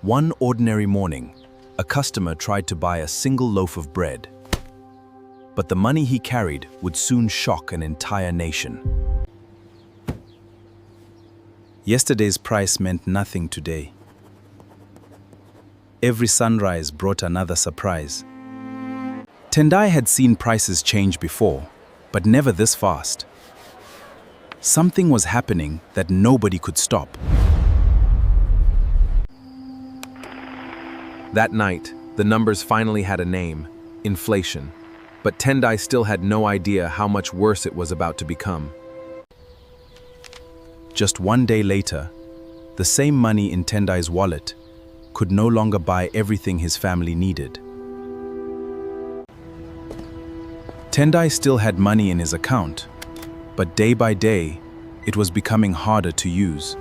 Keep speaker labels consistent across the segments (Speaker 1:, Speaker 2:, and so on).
Speaker 1: One ordinary morning, a customer tried to buy a single loaf of bread. But the money he carried would soon shock an entire nation. Yesterday's price meant nothing today. Every sunrise brought another surprise. Tendai had seen prices change before, but never this fast. Something was happening that nobody could stop.
Speaker 2: That night, the numbers finally had a name: inflation. But Tendai still had no idea how much worse it was about to become.
Speaker 1: Just one day later, the same money in Tendai's wallet could no longer buy everything his family needed. Tendai still had money in his account, but day by day, it was becoming harder to use.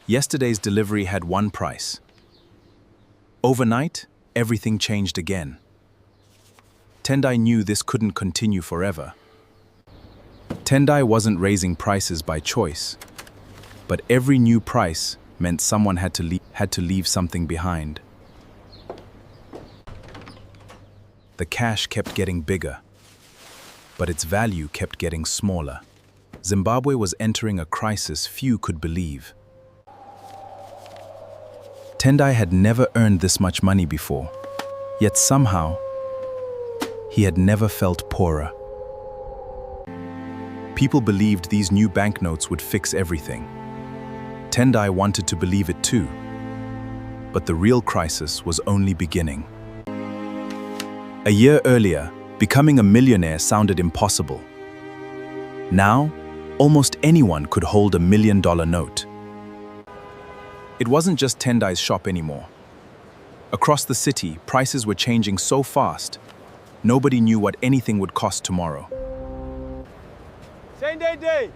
Speaker 1: Yesterday's delivery had one price. Overnight, everything changed again. Tendai knew this couldn't continue forever. Tendai wasn't raising prices by choice, but every new price meant someone had to leave something behind. The cash kept getting bigger, but its value kept getting smaller. Zimbabwe was entering a crisis few could believe. Tendai had never earned this much money before, yet somehow, he had never felt poorer. People believed these new banknotes would fix everything. Tendai wanted to believe it too, but the real crisis was only beginning. A year earlier, becoming a millionaire sounded impossible. Now, almost anyone could hold $1 million note. It wasn't just Tendai's shop anymore. Across the city, prices were changing so fast, nobody knew what anything would cost tomorrow.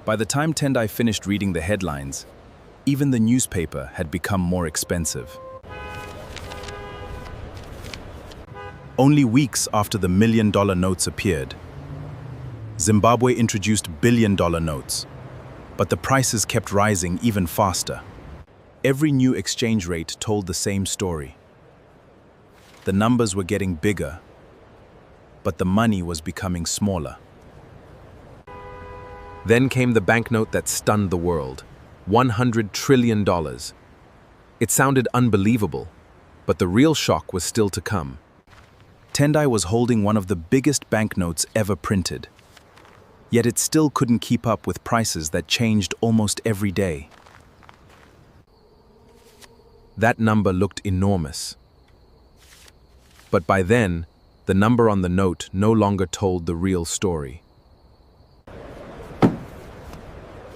Speaker 1: By the time Tendai finished reading the headlines, even the newspaper had become more expensive. Only weeks after the $1 million notes appeared, Zimbabwe introduced $1 billion notes, but the prices kept rising even faster. Every new exchange rate told the same story. The numbers were getting bigger, but the money was becoming smaller.
Speaker 2: Then came the banknote that stunned the world: $100 trillion. It sounded unbelievable, but the real shock was still to come. Tendai was holding one of the biggest banknotes ever printed, yet it still couldn't keep up with prices that changed almost every day. That number looked enormous. But by then, the number on the note no longer told the real story.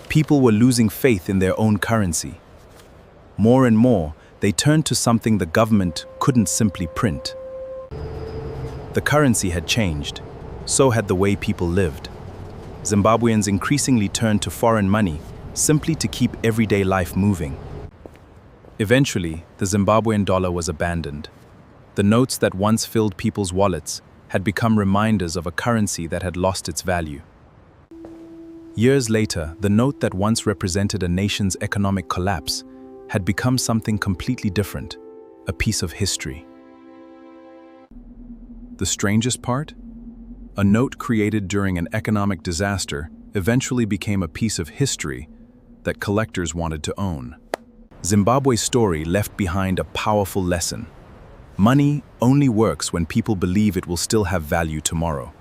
Speaker 2: People were losing faith in their own currency. More and more, they turned to something the government couldn't simply print. The currency had changed, so had the way people lived. Zimbabweans increasingly turned to foreign money simply to keep everyday life moving. Eventually, the Zimbabwean dollar was abandoned. The notes that once filled people's wallets had become reminders of a currency that had lost its value. Years later, the note that once represented a nation's economic collapse had become something completely different, a piece of history. The strangest part? A note created during an economic disaster eventually became a piece of history that collectors wanted to own. Zimbabwe's story left behind a powerful lesson. Money only works when people believe it will still have value tomorrow.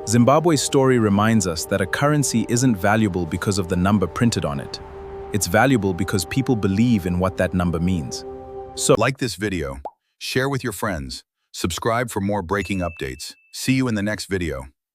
Speaker 2: Zimbabwe's story reminds us that a currency isn't valuable because of the number printed on it. It's valuable because people believe in what that number means. So,
Speaker 3: like this video, share with your friends, subscribe for more breaking updates. See you in the next video.